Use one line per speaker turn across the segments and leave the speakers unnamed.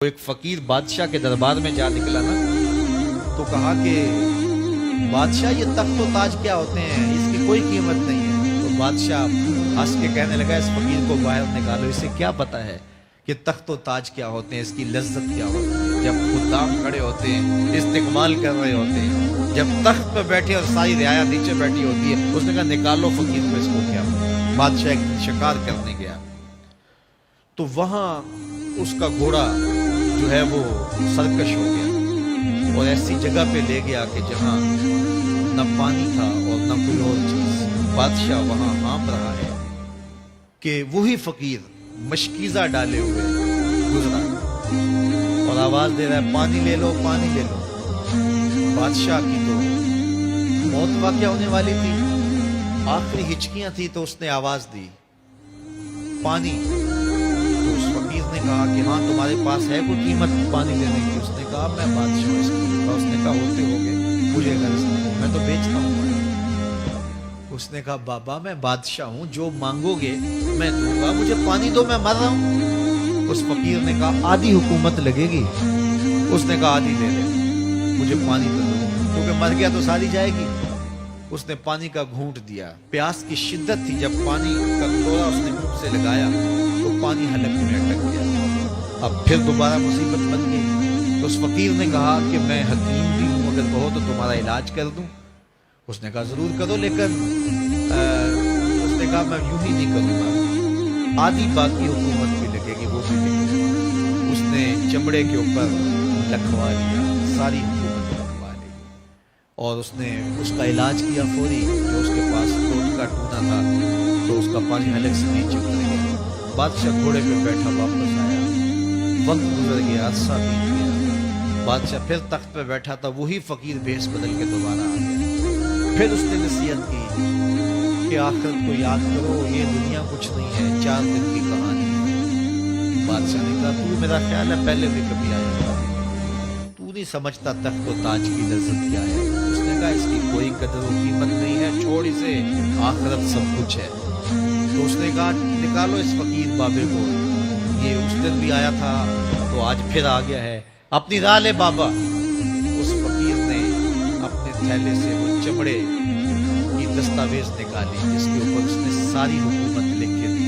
ایک فقیر بادشاہ کے دربار میں جا نکلا نا تو کہا کہ بادشاہ یہ تخت و تاج کیا ہوتے ہیں، اس کی کوئی قیمت نہیں ہے۔ تو بادشاہ ہنس کے کہنے لگا اس فقیر کو باہر نکالو، اسے کیا پتا ہے کہ تخت و تاج کیا ہوتے ہیں، اس کی لذت کیا ہوتی ہے۔ جب خدام کھڑے ہوتے ہیں استقبال کر رہے ہوتے ہیں، جب تخت پہ بیٹھے اور ساری رعایا نیچے بیٹھی ہوتی ہے، اس نے کہا نکالو فقیر کو، اس کو کیا پتا۔ بادشاہ ایک شکار کرنے گیا تو وہاں اس کا گھوڑا جو ہے وہ سرکش ہو گیا اور ایسی جگہ پہ لے گیا کہ جہاں نہ پانی تھا اور نہ کوئی اور چیز۔ بادشاہ وہاں ہانپ رہا ہے کہ وہی فقیر مشکیزہ ڈالے ہوئے گزرا اور آواز دے رہا ہے پانی لے لو، پانی لے لو۔ بادشاہ کی تو موت واقع ہونے والی تھی، آخری ہچکیاں تھی تو اس نے آواز دی پانی۔ تو اس فقیر نے کہا کہ ہاں تمہارے پاس ہے کوئی قیمت پانی دینے کی؟ اس نے کہا میں بادشاہ ہوں اس کا۔ اس نے کہا ہوتے ہوگے، مجھے غرض نہیں، میں تو بیچتا ہوں پانی۔ اس نے کہا بابا میں بادشاہ ہوں، جو مانگو گے میں دوں گا، مجھے پانی دو، میں مر رہا ہوں۔ اس فقیر نے کہا آدھی حکومت لگے گی۔ اس نے کہا آدھی لے لے، مجھے پانی تو دو، کیونکہ مر گیا تو ساری جائے گی۔ اس نے پانی کا گھونٹ دیا، پیاس کی شدت تھی، جب پانی کا کٹورا اس نے منہ سے لگایا تو پانی حلق میں اٹک گیا۔ اب پھر دوبارہ مصیبت بن گئی تو اس فقیر نے کہا کہ میں حکیم بھی ہوں، اگر کہو تو تمہارا علاج کر دوں۔ اس نے کہا ضرور کرو، لیکن اس نے کہا میں یوں ہی نہیں کروں گا، آدھی باقی حکومت بھی لگے گی، وہ بھی لگے گی۔ اس نے چمڑے کے اوپر لکھوا لیا، ساری حکومت لکھوا لی اور اس نے اس کا علاج کیا فوری۔ جو اس کے پاس ٹوٹکا ٹونا تھا تو اس کا پانی حلق سے نیچے اتر گیا۔ بادشاہ گھوڑے پہ بیٹھا واپس آیا، وقت گزر گیا، عرصہ بیت گیا۔ بادشاہ پھر تخت پہ بیٹھا تھا، وہی فقیر بھیس بدل کے دوبارہ آ گیا۔ پھر اس نے نصیحت کی کہ آخرت کو یاد کرو، یہ دنیا کچھ نہیں ہے، 4 دن کی کہانی ہے۔ بادشاہ نے کہا تو میرا خیال ہے پہلے بھی کبھی آیا تھا، تو نہیں سمجھتا تخت و تاج کی لذت کیا ہے۔ اس نے کہا اس کی کوئی قدر و قیمت نہیں ہے، چھوڑ اسے، آخرت سب کچھ ہے۔ تو اس نے کہا نکالو اس فقیر بابے کو، یہ اس دن بھی آیا تھا تو آج پھر آ گیا ہے، اپنی راہ لے بابا۔ اس فقیر نے اپنے تھیلے سے وہ چمڑے کی دستاویز نکالی جس کے اوپر اس نے ساری حکومت لکھ کے دی۔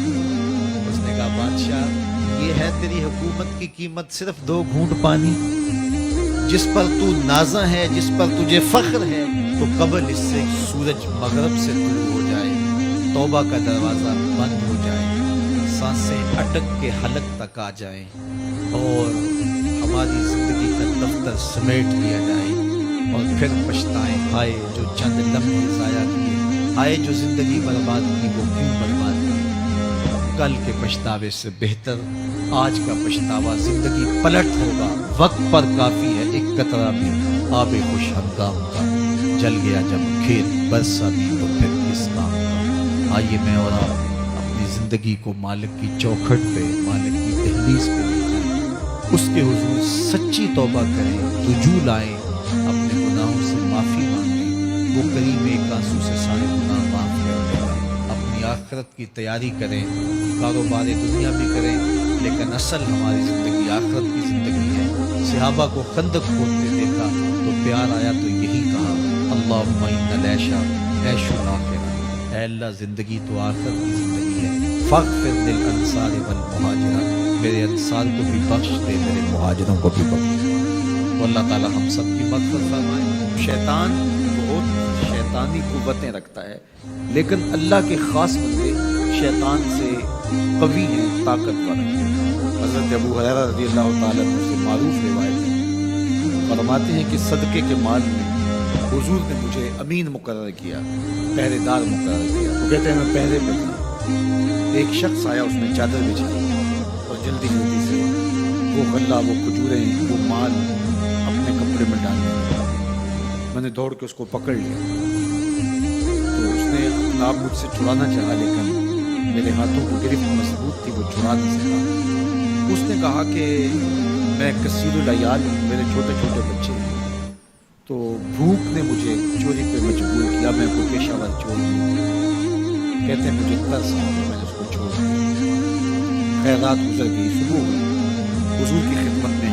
اس نے کہا بادشاہ یہ ہے تیری حکومت کی قیمت، صرف 2 گھونٹ پانی، جس پر تو نازاں ہے، جس پر تجھے فخر ہے، تو قبل اس سے سورج مغرب سے طلوع ہو جائے، توبہ کا دروازہ بند ہو جائے، سانسیں اٹک کے حلق تک آ جائیں اور ہماری زندگی کا دفتر سمیٹ دیا جائے، اور پھر پچھتائیں ہائے جو چند لمحے ضائع کیے، ہائے جو زندگی برباد کی وہ کیوں برباد کی۔ کل کے پچھتاوے سے بہتر آج کا پچھتاوا، زندگی پلٹ ہوگا، وقت پر کافی ہے ایک قطرہ بھی آب خوش ہنگام کا، جل گیا جب کھیت برسا بھی تو پھر کس کام کا۔ آئیے میں اور آپ اپنی زندگی کو مالک کی چوکھٹ پہ، مالک کی دہلیز پہ لے جائیں، اس کے حضور سچی توبہ کریں، رجوع لائیں، اپنے گناہوں سے معافی مانگیں، وہ کریم ایک آنسو سے سارے گناہ معاف کر دے گا۔ اپنی آخرت کی تیاری کریں، کاروبار دنیا بھی کریں، لیکن اصل ہماری زندگی آخرت کی زندگی ہے۔ صحابہ کو خندق کھودتے دیکھا تو پیار آیا تو یہی کہا اللہم ان العیش عیش الاخرہ، اے اللہ زندگی تو آخرت کی زندگی ہے، فاغفر للانصار والمہاجرہ، میرے انصار کو بھی بخش دے، میرے مہاجروں کو بھی بخش دے۔ تو اللہ تعالی ہم سب کی مغفرت فرمائے۔ شیطان بہت شیطانی قوتیں رکھتا ہے، لیکن اللہ کے خاص بندے شیطان سے قوی ہیں، طاقتور ہیں۔ حضرت ابو ہریرہ رضی اللہ تعالیٰ عنہ سے معروف روایت ہے، فرماتے ہیں کہ صدقے کے مال میں حضور نے مجھے امین مقرر کیا، پہرے دار مقرر کیا۔ تو کہتے ہیں میں پہرے پہ تھا، ایک شخص آیا، اس نے چادر بچھائی اور جلدی جلدی سے وہ غلہ، وہ کھجوریں، وہ مال اپنے کپڑے میں ڈالنے لگا۔ میں نے دوڑ کے اس کو پکڑ لیا تو اس نے اپنا آپ مجھ سے چھڑانا چاہا، لیکن میرے ہاتھوں کی گرفت مضبوط تھی، وہ چھڑا نہیں سکا۔ اس نے کہا کہ میں کثیر العیال ہوں، میرے چھوٹے چھوٹے بچے ہیں، تو بھوک نے مجھے چوری پہ مجبور کیا، میں کوئی پیشہ ور چور نہیں۔ کہتے ہیں مجھے ترس آ گیا، میں نے اس کو چھوڑ دیا۔ خیر رات گزر گئی، صبح ہوئی، حضور کی خدمت میں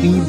3